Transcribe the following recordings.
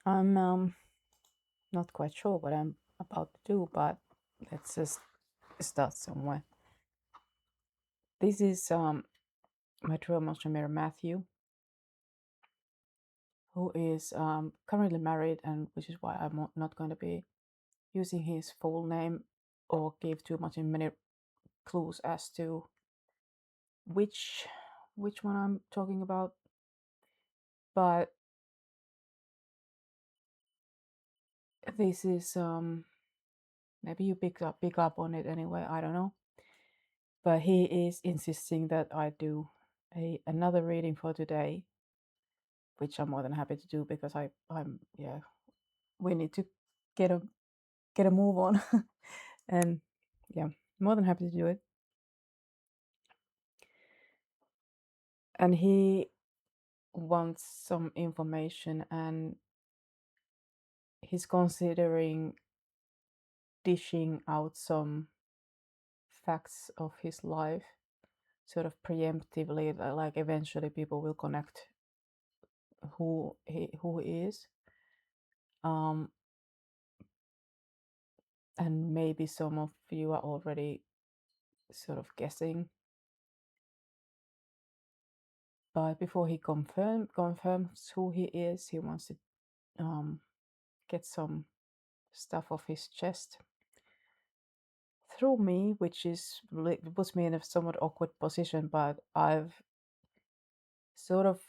I'm not quite sure what I'm about to do, but let's just start somewhere. This is my true emotional mirror Matthew, who is currently married, and which is why I'm not going to be using his full name or give too much in many clues as to which one I'm talking about. But this is maybe you pick up on it anyway. I don't know. But he is insisting that I do another reading for today, which I'm more than happy to do because I'm yeah, we need to get a move on. And yeah, more than happy to do it. And he wants some information, and he's considering dishing out some facts of his life sort of preemptively, like eventually people will connect who he is. um and maybe some of you are already sort of guessing. But before he confirms who he is, he wants to get some stuff off his chest through me, which is puts me in a somewhat awkward position. But I've sort of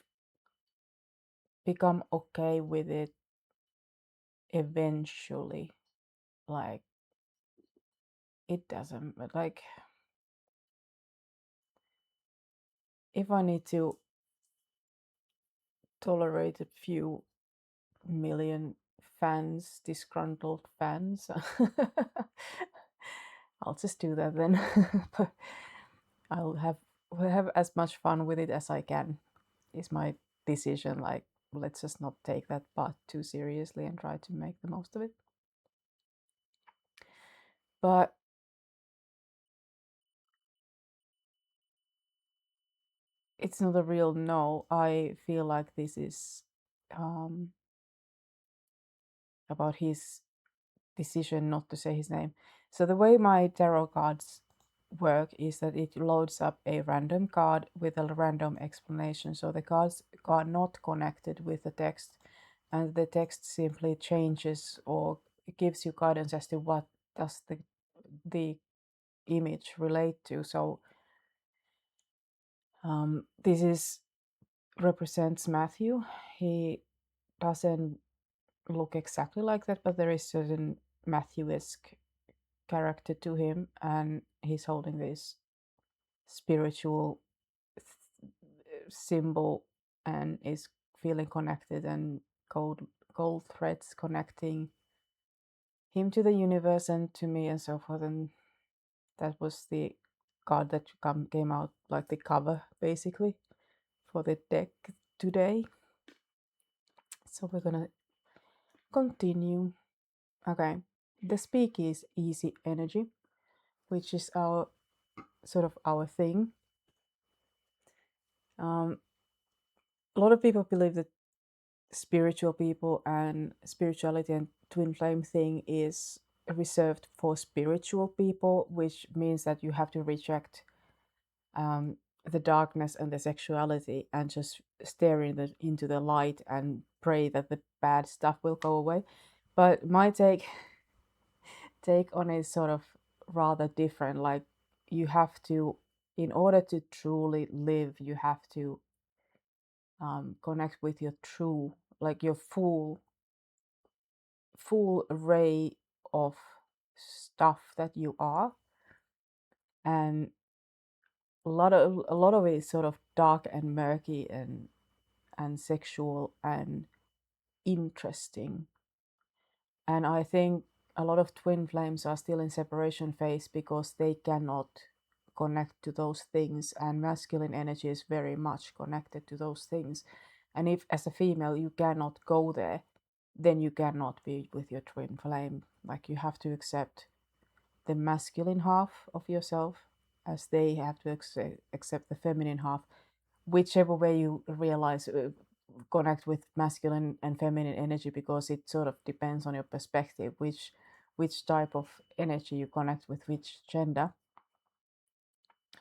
become okay with it eventually. Like it doesn't like if I need to tolerate a few million fans, disgruntled fans. I'll just do that then. But I'll have as much fun with it as I can. Is my decision. Like, let's just not take that part too seriously and try to make the most of it. But it's not a real no. I feel like this is about his decision not to say his name. So the way my tarot cards work is that it loads up a random card with a random explanation. So the cards are not connected with the text, and the text simply changes or gives you guidance as to what does the image relate to. So this is represents Matthew. He doesn't look exactly like that, but there is certain Matthew-esque character to him, and he's holding this spiritual symbol and is feeling connected, and gold threads connecting him to the universe and to me and so forth. And that was the card that came out, like the cover basically for the deck today. So we're gonna continue. Okay, the speak is easy energy, which is our sort of our thing. A lot of people believe that spiritual people and spirituality and twin flame thing is reserved for spiritual people, which means that you have to reject the darkness and the sexuality and just stare into the light and pray that the bad stuff will go away. But my take on it is sort of rather different. Like you have to, in order to truly live, you have to connect with your true, like your full array of stuff that you are. And a lot of it is sort of dark and murky and sexual and interesting. And I think a lot of twin flames are still in separation phase because they cannot connect to those things, and masculine energy is very much connected to those things. And if as a female you cannot go there, then you cannot be with your twin flame. Like you have to accept the masculine half of yourself as they have to accept the feminine half, whichever way you realize connect with masculine and feminine energy, because it sort of depends on your perspective, which type of energy you connect with which gender.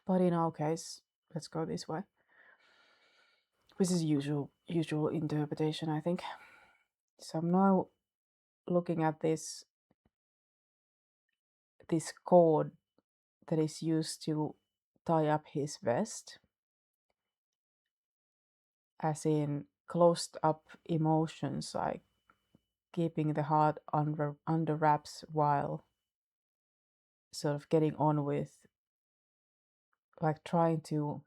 But in our case, let's go this way. This is usual interpretation, I think. So I'm now looking at this cord that is used to tie up his vest, as in closed up emotions, like keeping the heart under wraps while sort of getting on with, like trying to,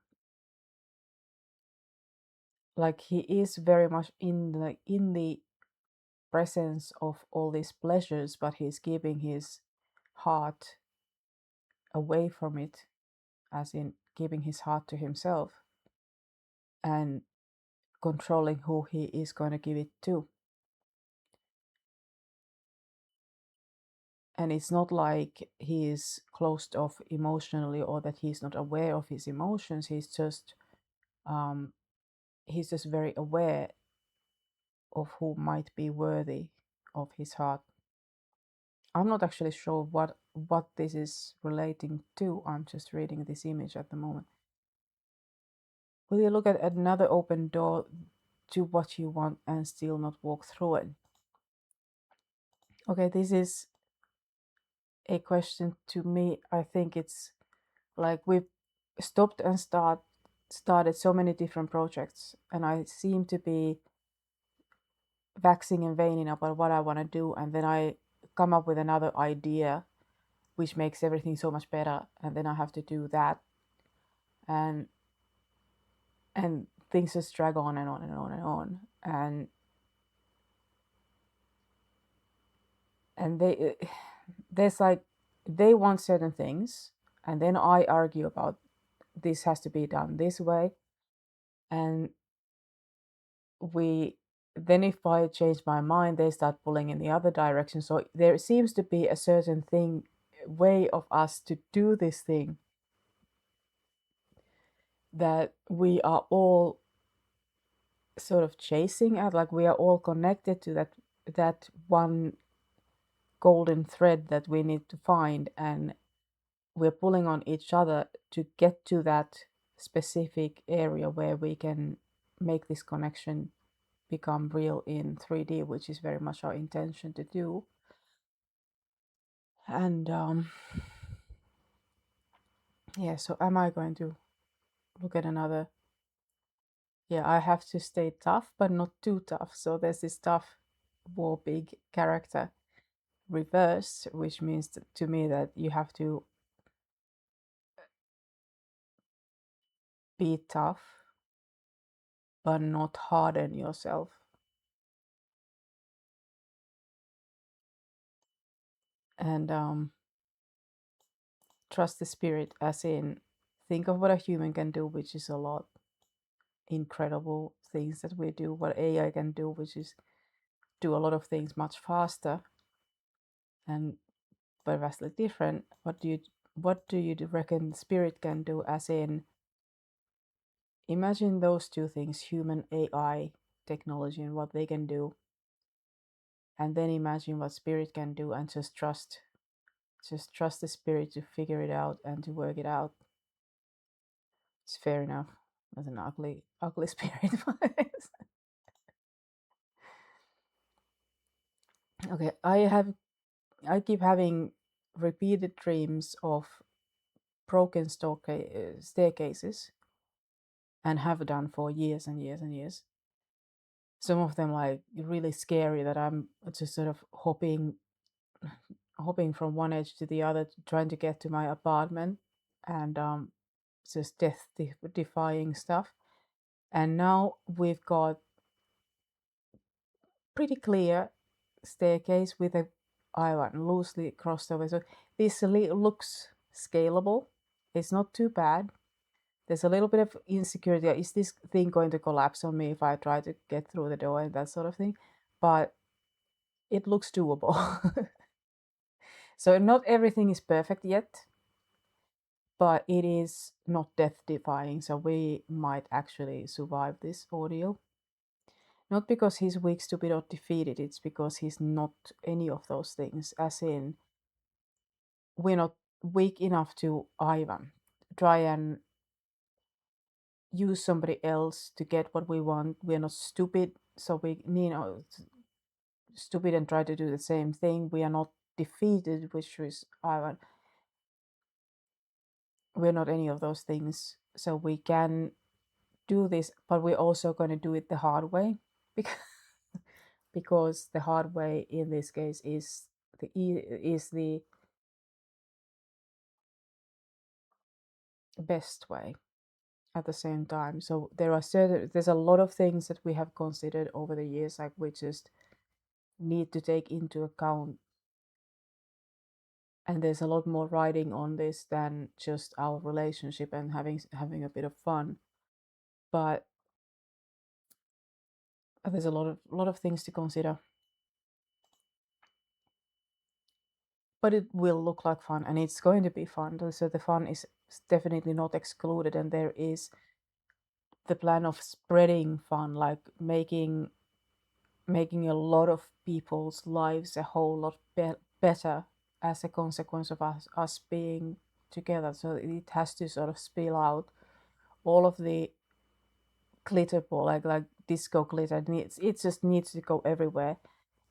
like he is very much in the presence of all these pleasures, but he's keeping his heart away from it, as in keeping his heart to himself and controlling who he is going to give it to. And it's not like he is closed off emotionally, or that he's not aware of his emotions. Um, he's just very aware of who might be worthy of his heart. I'm not actually sure what this is relating to. I'm just reading this image at the moment. Will you look at another open door to what you want and still not walk through it? Okay, this is a question to me. I think it's like we've stopped and started so many different projects, and I seem to be waxing and waning about what I want to do, and then I come up with another idea which makes everything so much better, and then I have to do that, and things just drag on and on and on and on, and there's like, they want certain things, and then I argue about this has to be done this way, and we then if I change my mind, they start pulling in the other direction. So there seems to be a certain thing, way of us to do this thing, that we are all sort of chasing at, like we are all connected to that one golden thread that we need to find, and we're pulling on each other to get to that specific area where we can make this connection become real in 3D, which is very much our intention to do. And yeah, so am I going to look at another? Yeah, I have to stay tough, but not too tough. So there's this tough, war big character reversed, which means to me that you have to be tough, but not harden yourself. And trust the spirit, as in think of what a human can do, which is a lot. Incredible things that we do, what AI can do, which is do a lot of things much faster and but vastly different. What do you reckon spirit can do, as in imagine those two things, human AI technology and what they can do, and then imagine what spirit can do, and just trust the spirit to figure it out and to work it out. It's fair enough. That's an ugly spirit. Okay, I keep having repeated dreams of broken staircases, and have done for years and years and years. Some of them like really scary, that I'm just sort of hopping from one edge to the other, trying to get to my apartment, and just defying stuff. And now we've got pretty clear staircase with a island loosely crossed over. So this looks scalable. It's not too bad. There's a little bit of insecurity. Is this thing going to collapse on me if I try to get through the door and that sort of thing? But it looks doable. So not everything is perfect yet, but it is not death defying. So we might actually survive this ordeal. Not because he's weak, stupid, or defeated. It's because he's not any of those things. As in, we're not weak enough to Ivan try and use somebody else to get what we want. We're not stupid, so we stupid and try to do the same thing. We are not defeated, which is Ivan. We're not any of those things, so we can do this, but we're also going to do it the hard way because because the hard way in this case is the best way at the same time. So there's a lot of things that we have considered over the years, like we just need to take into account, and there's a lot more riding on this than just our relationship and having a bit of fun. But there's a lot of things to consider. But it will look like fun, and it's going to be fun. So the fun is definitely not excluded, and there is the plan of spreading fun, like making a lot of people's lives a whole lot better as a consequence of us being together. So it has to sort of spill out all of the glitter ball, like disco glitter. It just needs to go everywhere.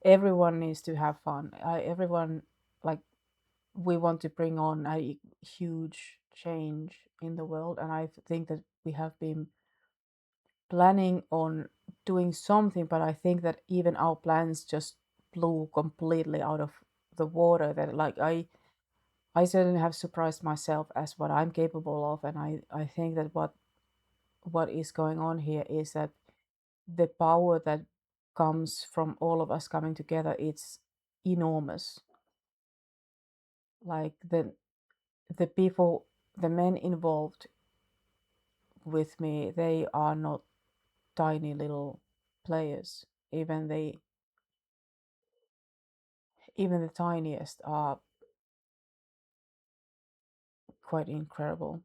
Everyone needs to have fun. Everyone, like, we want to bring on a huge change in the world, and I think that we have been planning on doing something, but I think that even our plans just blew completely out of the water. That, like, I certainly have surprised myself as what I'm capable of, and I think that what is going on here is that the power that comes from all of us coming together, it's enormous. Like the people, the men involved with me, they are not tiny little players. Even the tiniest are quite incredible.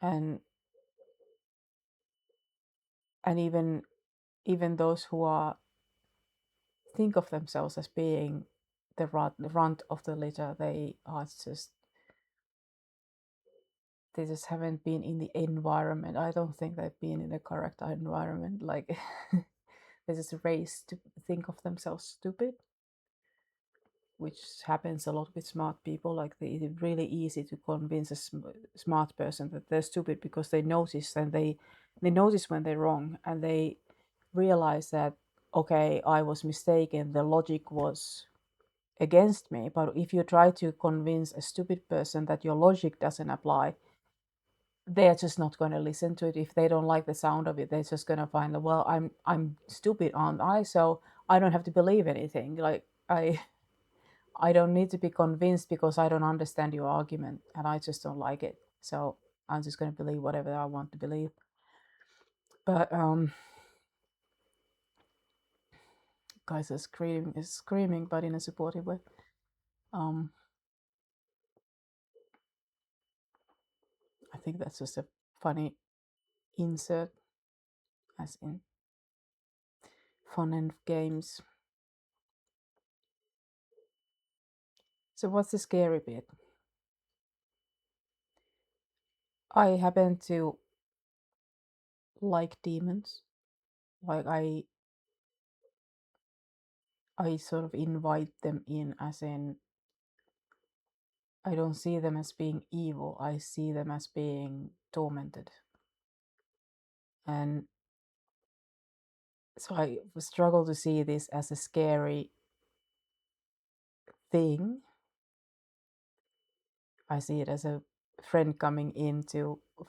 And and even those who are think of themselves as being the runt of the litter, they just haven't been in the environment. I don't think they've been in the correct environment. Like, they just raised to think of themselves stupid, which happens a lot with smart people. Like, it's really easy to convince a smart person that they're stupid because they notice when they're wrong, and they realize that, okay, I was mistaken, the logic was against me. But if you try to convince a stupid person that your logic doesn't apply, they're just not going to listen to it. If they don't like the sound of it, they're just going to find that, well, I'm stupid, aren't I? So I don't have to believe anything. Like, I don't need to be convinced because I don't understand your argument and I just don't like it. So I'm just going to believe whatever I want to believe. But guys are screaming, but in a supportive way. Um, I think that's just a funny insert, as in fun and games. So what's the scary bit? I happen to like demons. Like, I sort of invite them in, as in, I don't see them as being evil. I see them as being tormented. And so I struggle to see this as a scary thing. I see it as a friend coming in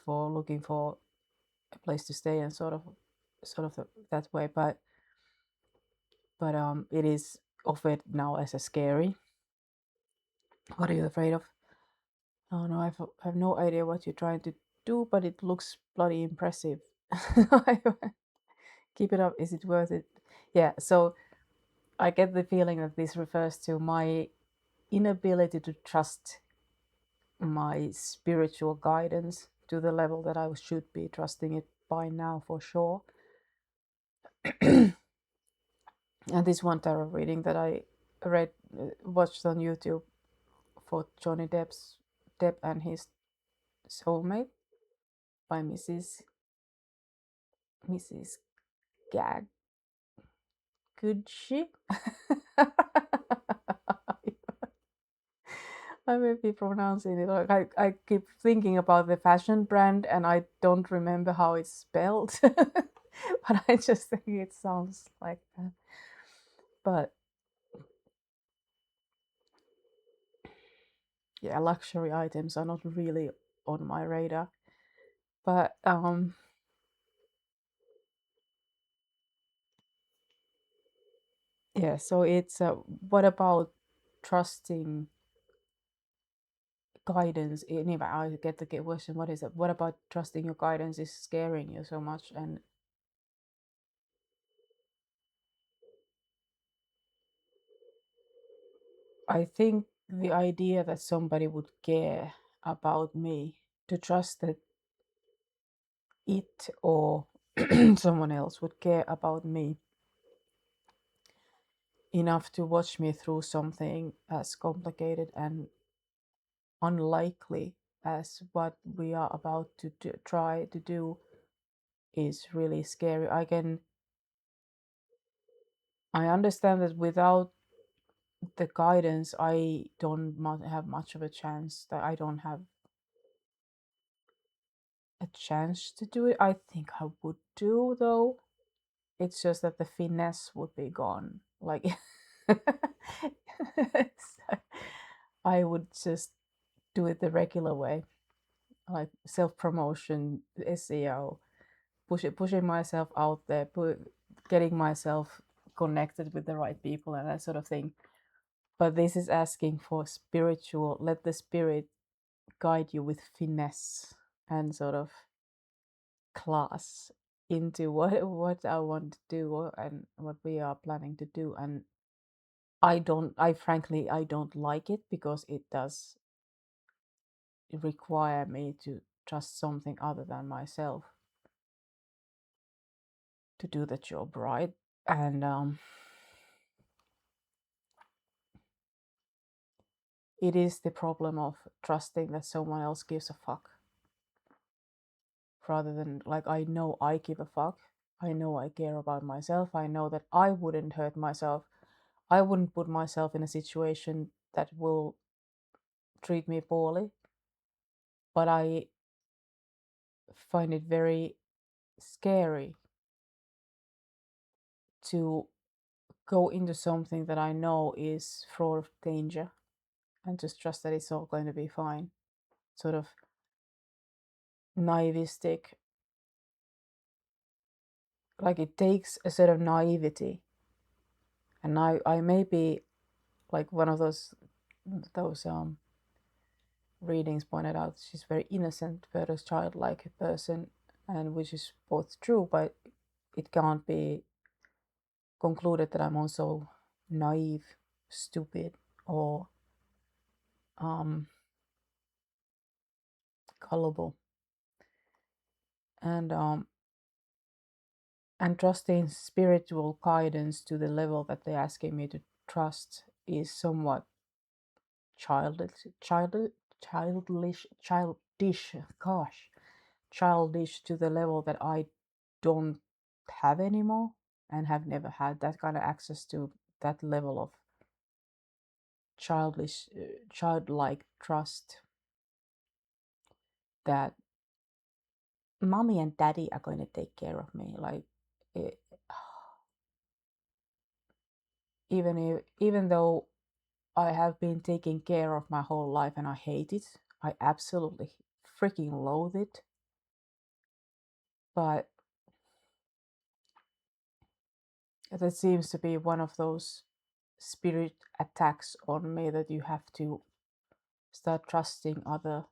for looking for a place to stay, and sort of that way. But it is offered now as a scary. What are you afraid of? Oh no, I have no idea what you're trying to do, but it looks bloody impressive. Keep it up. Is it worth it? Yeah. So I get the feeling that this refers to my inability to trust my spiritual guidance to the level that I should be trusting it by now, for sure. And this one tarot reading that I read, watched on YouTube for Johnny Depp and his soulmate by Mrs. Gag. Could she? I may be pronouncing it. Like I keep thinking about the fashion brand and I don't remember how it's spelled. But I just think it sounds like that. But yeah, luxury items are not really on my radar. But yeah, so it's what about trusting guidance? Anyway, I get the question, what is it? What about trusting your guidance is scaring you so much? And I think the idea that somebody would care about me, to trust that it or someone else would care about me enough to watch me through something as complicated and unlikely as what we are about to try to do is really scary. I understand that without the guidance, I don't have much of a chance. That I don't have a chance to do it. I think I would do though. It's just that the finesse would be gone. Like I would just do it the regular way, like self promotion, SEO, pushing myself out there, getting myself connected with the right people and that sort of thing. But this is asking for spiritual. Let the spirit guide you with finesse and sort of class into what I want to do and what we are planning to do. And I frankly I don't like it because it does require me to trust something other than myself to do the job right. And it is the problem of trusting that someone else gives a fuck rather than like I know I give a fuck. I know I care about myself. I know that I wouldn't hurt myself. I wouldn't put myself in a situation that will treat me poorly. But I find it very scary to go into something that I know is fraught of danger and just trust that it's all going to be fine. Sort of naivistic, like it takes a sort of naivety. And I may be like one of those readings pointed out she's very innocent, very childlike person, and which is both true, but it can't be concluded that I'm also naive, stupid, or um, gullible. And and trusting spiritual guidance to the level that they're asking me to trust is somewhat childish, childish. Gosh, childish to the level that I don't have anymore and have never had that kind of access to that level of childish, childlike trust that mommy and daddy are going to take care of me. Like, it, even though I have been taking care of my whole life and I hate it, I absolutely freaking loathe it. But that seems to be one of those spirit attacks on me that you have to start trusting other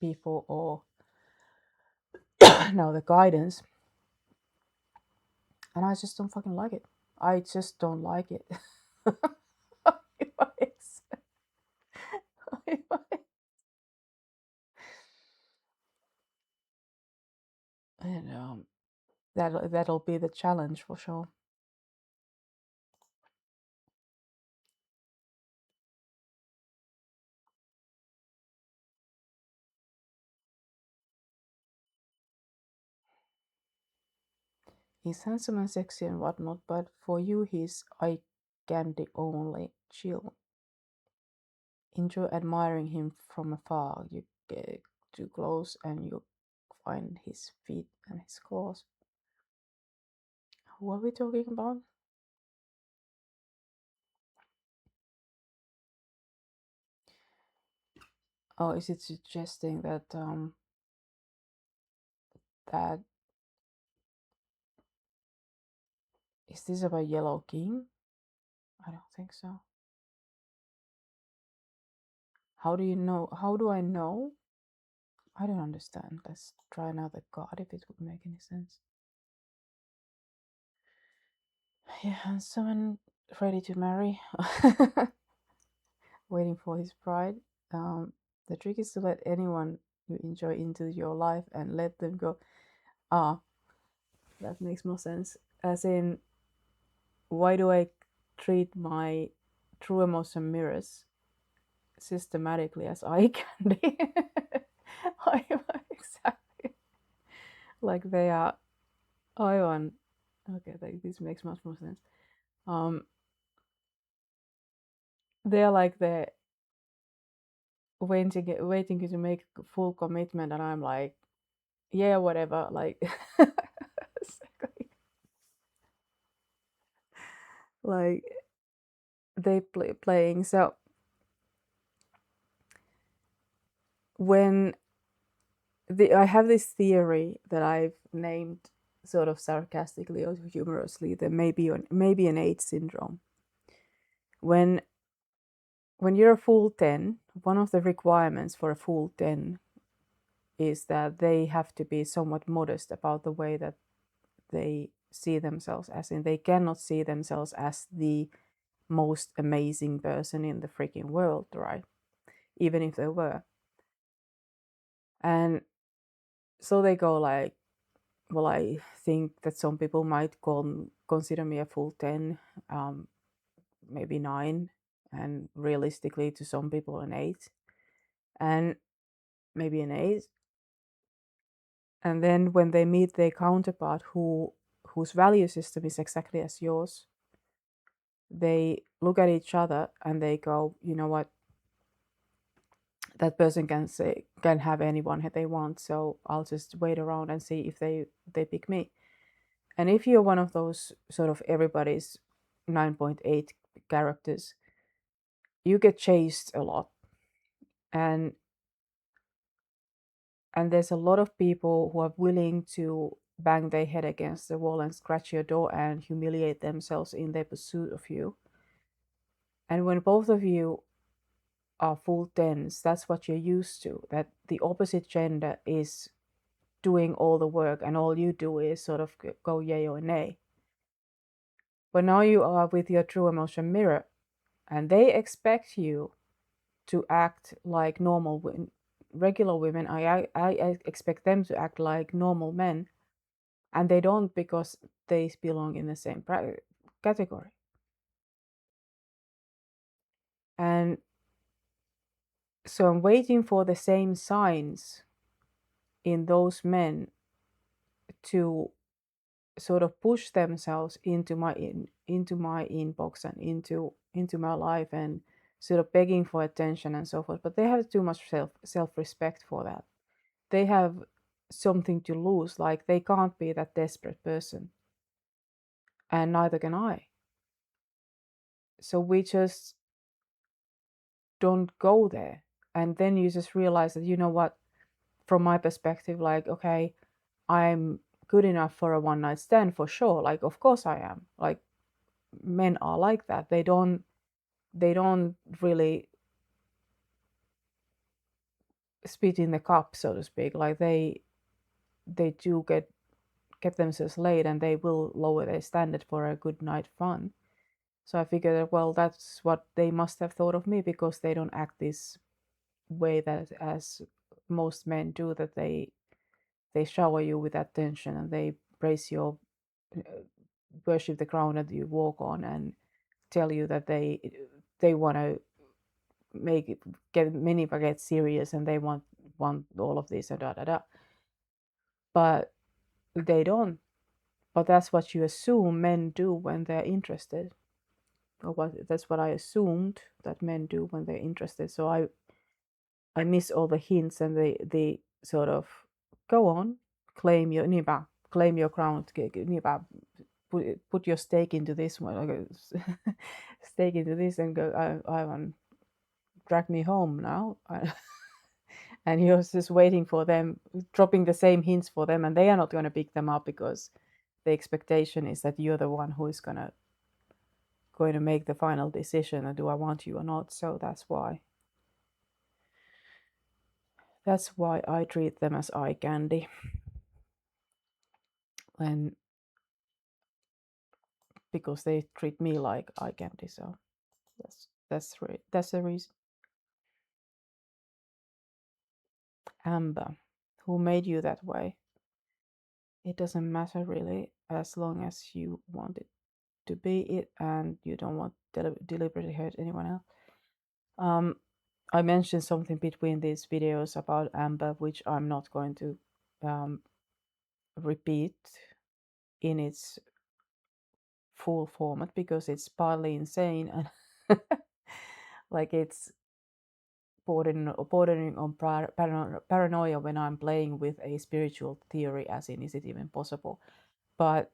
people or no the guidance, and I just don't fucking like it. I just don't like it. And That'll be the challenge for sure. He's handsome and sexy and whatnot, but for you, he's eye candy only. Chill. Enjoy admiring him from afar. You get too close and you find his feet and his claws. Who are we talking about? Oh, is it suggesting that is this about Yellow King? I don't think so. How do you know? How do I know? I don't understand. Let's try another card if it would make any sense. Yeah, handsome and ready to marry. Waiting for his bride. The trick is to let anyone you enjoy into your life and let them go. Ah, that makes more sense. As in, why do I treat my true emotion mirrors systematically as eye candy? Exactly. Like they are. Aivan. Okay, this makes much more sense. Um, they're like the waiting to make full commitment, and I'm like, yeah, whatever. Like, like they playing. So when I have this theory that I've named sort of sarcastically or humorously, there maybe an AIDS syndrome. When you're a full 10, one of the requirements for a full 10 is that they have to be somewhat modest about the way that they see themselves, as in they cannot see themselves as the most amazing person in the freaking world, right? Even if they were. And so they go like, well, I think that some people might consider me a full 10, maybe 9, and realistically to some people an 8, and maybe an 8. And then when they meet their counterpart whose value system is exactly as yours, they look at each other and they go, you know what, that person can have anyone that they want, so I'll just wait around and see if they pick me. And if you're one of those sort of everybody's 9.8 characters, you get chased a lot. And there's a lot of people who are willing to bang their head against the wall and scratch your door and humiliate themselves in their pursuit of you. And when both of you are full tens, that's what you're used to, that the opposite gender is doing all the work and all you do is sort of go yay or nay. But now you are with your true emotion mirror and they expect you to act like regular women. I expect them to act like normal men, and they don't because they belong in the same category. And so I'm waiting for the same signs in those men to sort of push themselves into my inbox and into my life and sort of begging for attention and so forth, but they have too much self-respect for that. They have something to lose, like they can't be that desperate person, and neither can I. So we just don't go there. And then you just realize that, you know what, from my perspective, like, okay, I'm good enough for a one night stand for sure. Like, of course I am. Like, men are like that. They don't really spit in the cup, so to speak. Like they do get themselves laid and they will lower their standard for a good night fun. So I figured that, well, that's what they must have thought of me, because they don't act this way that as most men do, that they shower you with attention and they raise your uh, worship the ground that you walk on and tell you that they want to make it get many get serious and they want all of this and da da da, but they don't. But that's what you assume men do when they're interested, or that's what I assumed that men do when they're interested. So I miss all the hints and the sort of go on, claim your niba, claim your crown, niba, put your stake into this one, stake into this, and go. I want drag me home now. And he was just waiting for them, dropping the same hints for them, and they are not going to pick them up because the expectation is that you're the one who is going to make the final decision, and do I want you or not. So that's why I treat them as eye candy, and because they treat me like eye candy. So that's the reason. Amber, who made you that way? It doesn't matter really, as long as you want it to be it and you don't want deliberately hurt anyone else. I mentioned something between these videos about Amber, which I'm not going to repeat in its full format because it's partly insane and like it's bordering on paranoia when I'm playing with a spiritual theory, as in, is it even possible? But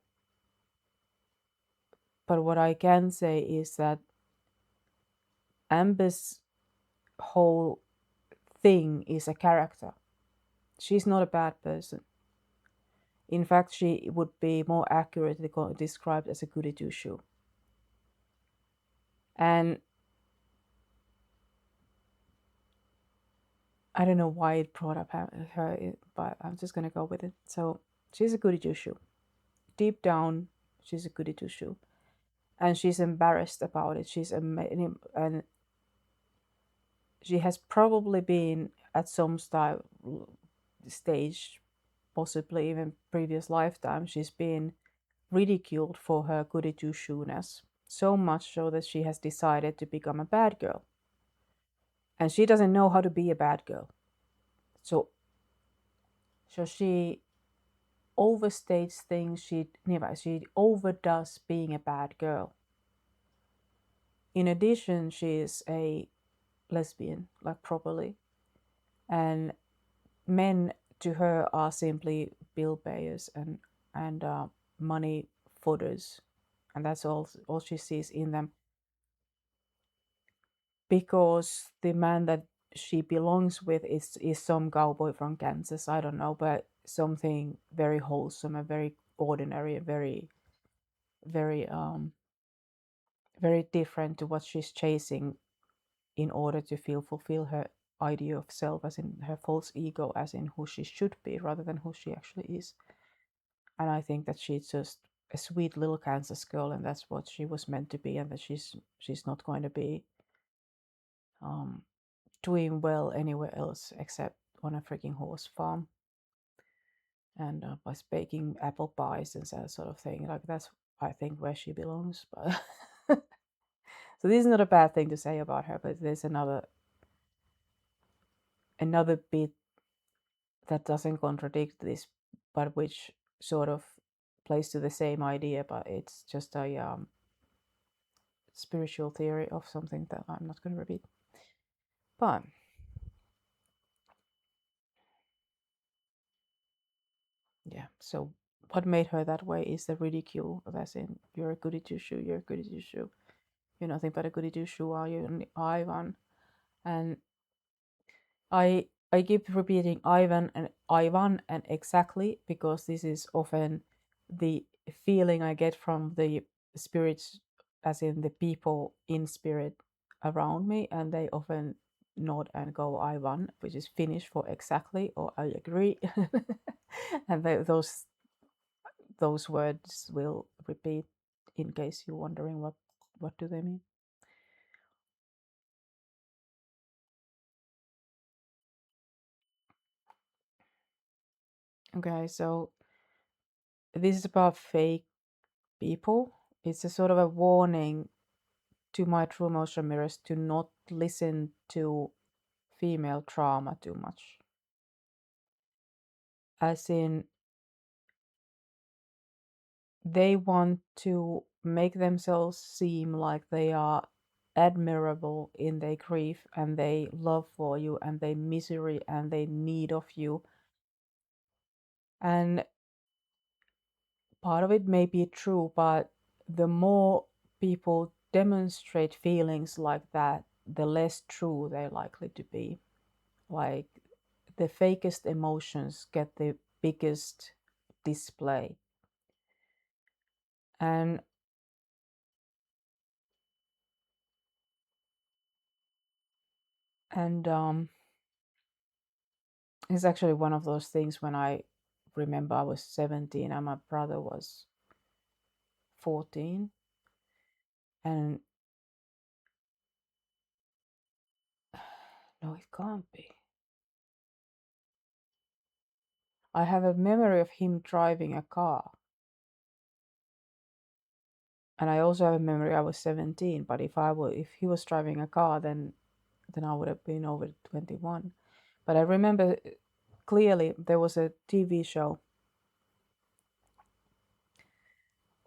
what I can say is that Amber's whole thing is a character. She's not a bad person. In fact, she would be more accurately described as a goody two shoe. And I don't know why it brought up her, but I'm just going to go with it. So she's a goody two shoe. Deep down, she's a goody two shoe. And she's embarrassed about it. And she has probably been at some stage, possibly even previous lifetime, she's been ridiculed for her goody two shoeness. So much so that she has decided to become a bad girl. And she doesn't know how to be a bad girl. So she overstates things. She overdoes being a bad girl. In addition, she is a lesbian, like properly, and men to her are simply bill payers and money fodders, and that's all she sees in them. Because the man that she belongs with is some cowboy from Kansas, I don't know, but something very wholesome and very ordinary and very very different to what she's chasing in order to fulfill her idea of self, as in her false ego, as in who she should be rather than who she actually is. And I think that she's just a sweet little Kansas girl, and that's what she was meant to be, and that she's not going to be um, doing well anywhere else except on a freaking horse farm and by baking apple pies and that sort of thing. Like that's, I think, where she belongs. But so this is not a bad thing to say about her, but there's another bit that doesn't contradict this, but which sort of plays to the same idea, but it's just a spiritual theory of something that I'm not going to repeat. But yeah, so what made her that way is the ridicule, as in, you're a goody two shoe, you're a goody two shoe, you're nothing but a goody two shoe, are you, Ivan? And I keep repeating Ivan and exactly, because this is often the feeling I get from the spirits, as in the people in spirit around me, and they often nod and go Ivan, which is Finnish for exactly or I agree. And those words will repeat in case you're wondering what do they mean. Okay, so this is about fake people. It's a sort of a warning to my true emotion mirrors to not listen to female trauma too much. As in, they want to make themselves seem like they are admirable in their grief and their love for you and their misery and their need of you. And part of it may be true, but the more people demonstrate feelings like that, the less true they're likely to be. Like the fakest emotions get the biggest display. And it's actually one of those things when I remember I was 17 and my brother was 14. And no, it can't be. I have a memory of him driving a car. And I also have a memory I was 17, but if he was driving a car, then I would have been over 21. But I remember clearly there was a TV show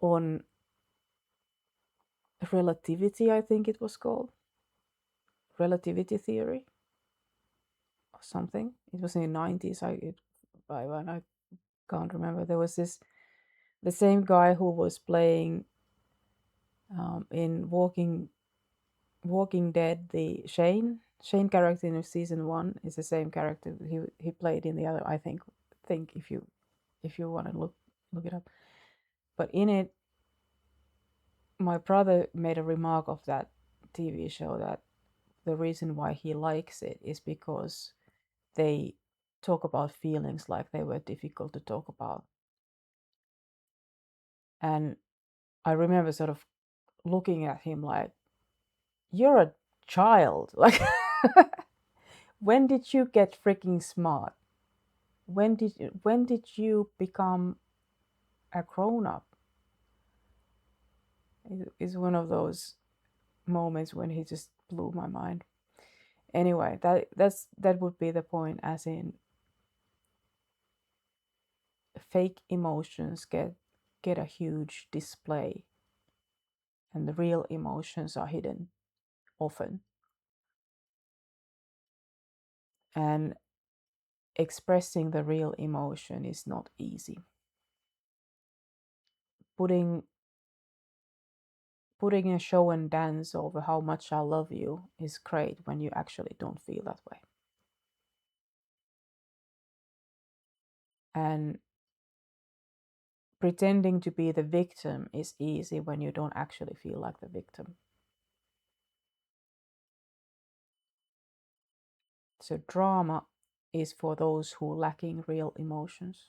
on relativity, I think it was called. Relativity theory or something. It was in the 90s. I can't remember. There was the same guy who was playing in Walking Dead, the Shane character in season 1 is the same character he played in the other. I think if you want to look it up. But in it, my brother made a remark of that TV show that the reason why he likes it is because they talk about feelings like they were difficult to talk about. And I remember sort of looking at him like, you're a child. Like, when did you get freaking smart? When did you become a grown up? It's one of those moments when he just blew my mind. Anyway, that would be the point, as in fake emotions get a huge display and the real emotions are hidden often. And expressing the real emotion is not easy. Putting a show and dance over how much I love you is great when you actually don't feel that way. And pretending to be the victim is easy when you don't actually feel like the victim. So drama is for those who lacking real emotions.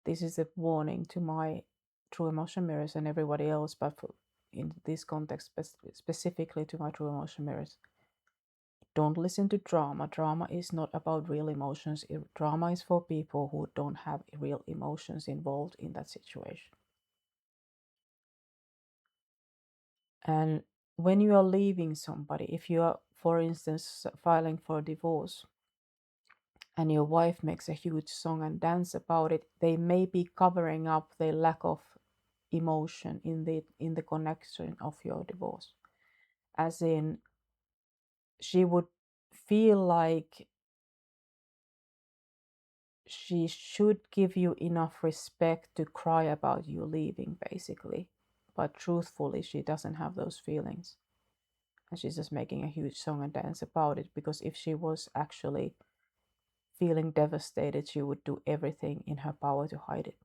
This is a warning to my true emotion mirrors and everybody else, but in this context, specifically to my true emotion mirrors. Don't listen to drama. Drama is not about real emotions. Drama is for people who don't have real emotions involved in that situation. And when you are leaving somebody, if you are, for instance, filing for divorce, and your wife makes a huge song and dance about it, they may be covering up their lack of emotion in the connection of your divorce. As in, she would feel like she should give you enough respect to cry about you leaving, basically. But truthfully, she doesn't have those feelings. And she's just making a huge song and dance about it, because if she was actually feeling devastated, she would do everything in her power to hide it.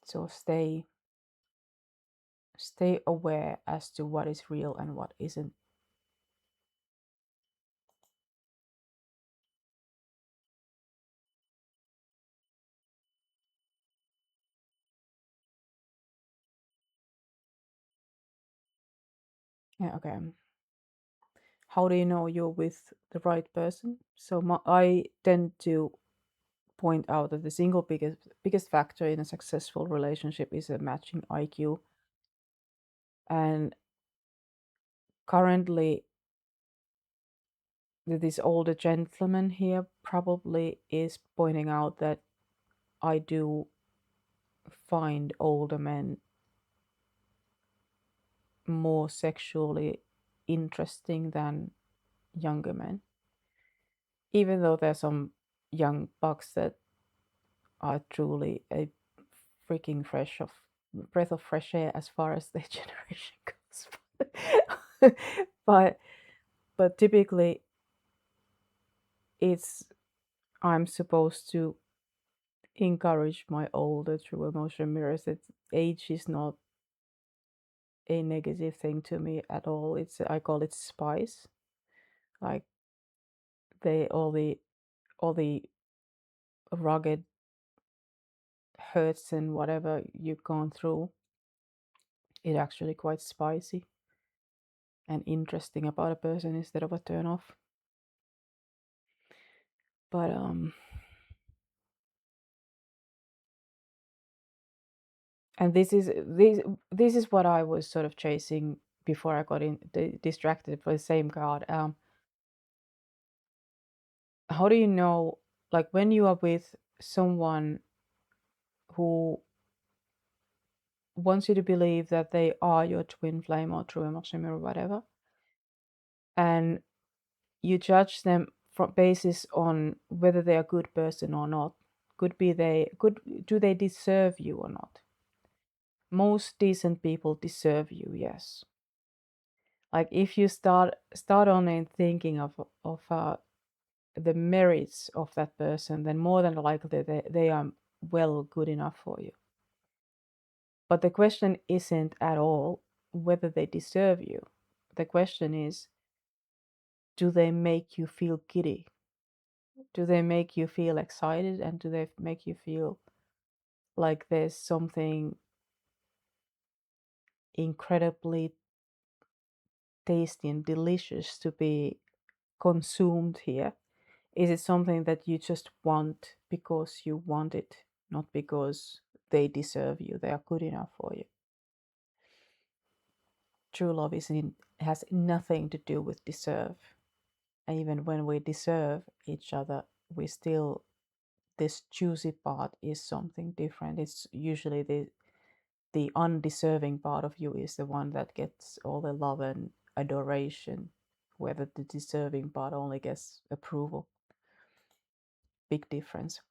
So stay aware as to what is real and what isn't. Yeah, okay. how do you know you're with the right person? So I tend to point out that the single biggest factor in a successful relationship is a matching IQ. And currently, this older gentleman here probably is pointing out that I do find older men more sexually interesting than younger men, even though there's some young bucks that are truly a freaking breath of fresh air as far as their generation goes. but but typically it's I'm supposed to encourage my older true emotion mirrors that age is not a negative thing to me at all. I call it spice. Like they all the rugged hurts and whatever you've gone through, it actually quite spicy and interesting about a person instead of a turn off. But and this is what I was sort of chasing before I got distracted for the same card. How do you know, like when you are with someone who wants you to believe that they are your twin flame or true emotion mirror, whatever, and you judge them from basis on whether they're a good person or not. Could be they good do they deserve you or not? Most decent people deserve you, yes. Like if you start on in thinking of the merits of that person, then more than likely they are well good enough for you. But the question isn't at all whether they deserve you. The question is, do they make you feel giddy? Do they make you feel excited? And do they make you feel like there's something incredibly tasty and delicious to be consumed here? Is it something that you just want because you want it, not because they deserve you, they are good enough for you? True love has nothing to do with deserve. And even when we deserve each other, we still, this juicy part is something different. It's usually the undeserving part of you is the one that gets all the love and adoration, whether the deserving part only gets approval. Big difference.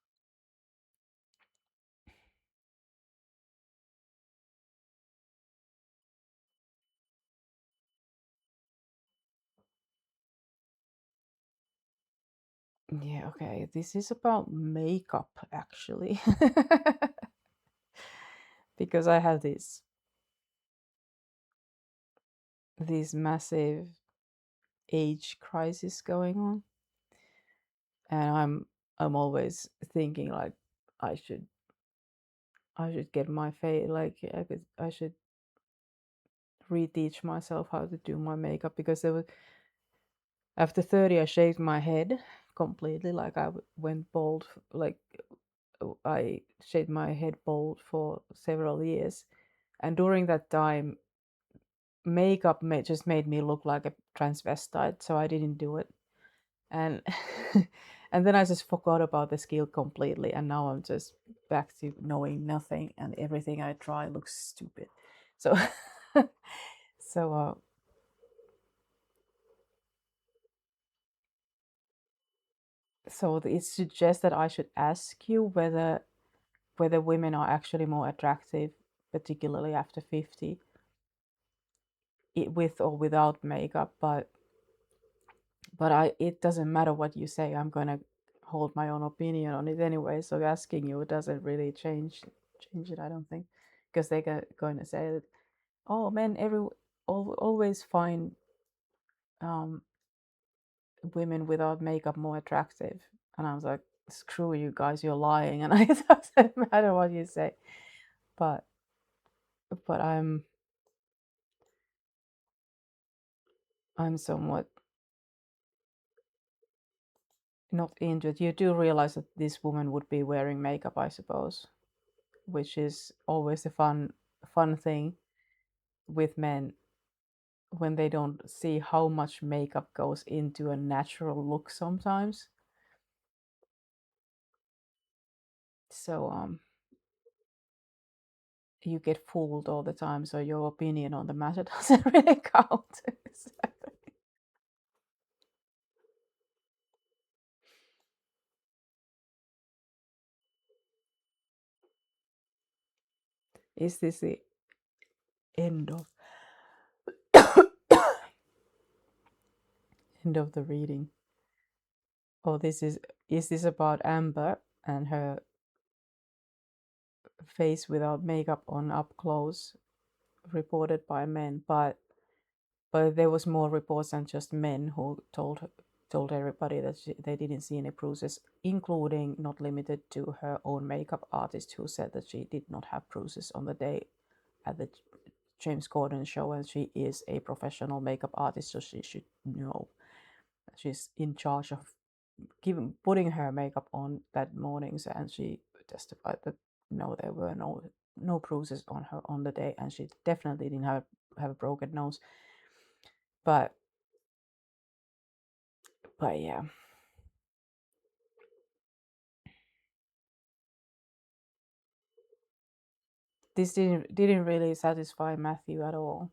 Yeah, okay. This is about makeup actually. Because I have this massive age crisis going on, and I'm always thinking like I should I should get my face like I should reteach myself how to do my makeup, because there was after 30 I shaved my head completely, like went bald, like I shaved my head bald for several years, and during that time makeup just made me look like a transvestite, so I didn't do it. And and then I just forgot about the skill completely, and now I'm just back to knowing nothing, and everything I try looks stupid. So so so it suggests that I should ask you whether women are actually more attractive, particularly after 50, with or without makeup. But it doesn't matter what you say. I'm gonna hold my own opinion on it anyway. So asking you doesn't really change it, I don't think, because they're going to say that, oh men always find um, women without makeup more attractive, and I was like, screw you guys, you're lying, and it doesn't matter what you say. But but I'm somewhat not into it. You do realize that this woman would be wearing makeup, I suppose, which is always a fun thing with men when they don't see how much makeup goes into a natural look sometimes. So you get fooled all the time, so your opinion on the matter doesn't really count. Is this the end of end of the reading? Oh, is this about Amber and her face without makeup on up close, reported by men, but there was more reports than just men who told everybody that they didn't see any bruises, including, not limited to, her own makeup artist, who said that she did not have bruises on the day at the James Corden show, and she is a professional makeup artist, so she should know. She's in charge of putting her makeup on that morning, and she testified that no, there were no bruises on her on the day, and she definitely didn't have a broken nose. But yeah, this didn't really satisfy Matthew at all.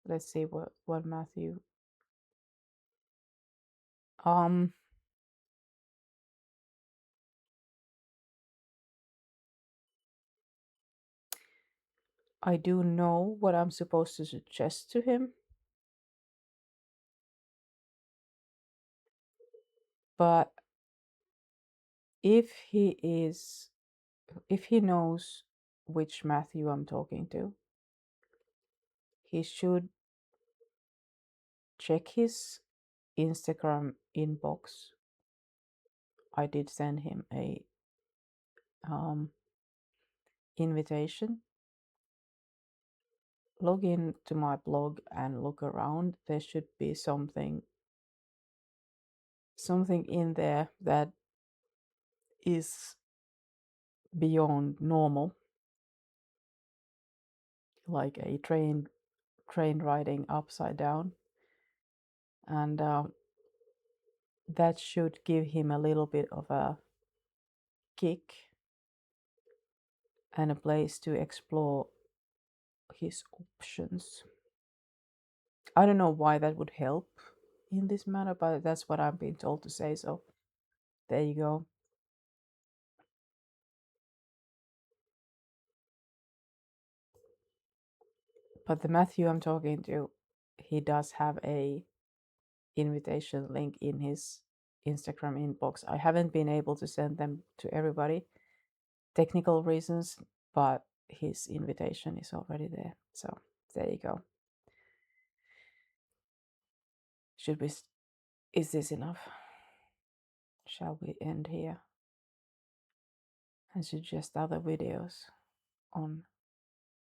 Let's see what Matthew. Um, I do know what I'm supposed to suggest to him, but if he is, if he knows which Matthew I'm talking to, he should check his Instagram inbox. I did send him a invitation. Log in to my blog and look around. There should be something in there that is beyond normal, like a train riding upside down, and that should give him a little bit of a kick and a place to explore his options. I don't know why that would help in this matter, but that's what I'm being told to say, so there you go. But the Matthew I'm talking to, he does have a invitation link in his Instagram inbox. I haven't been able to send them to everybody, technical reasons, but his invitation is already there. So there you go. Should we? Is this enough? Shall we end here and suggest other videos on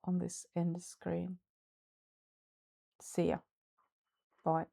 this end screen? See ya. Bye.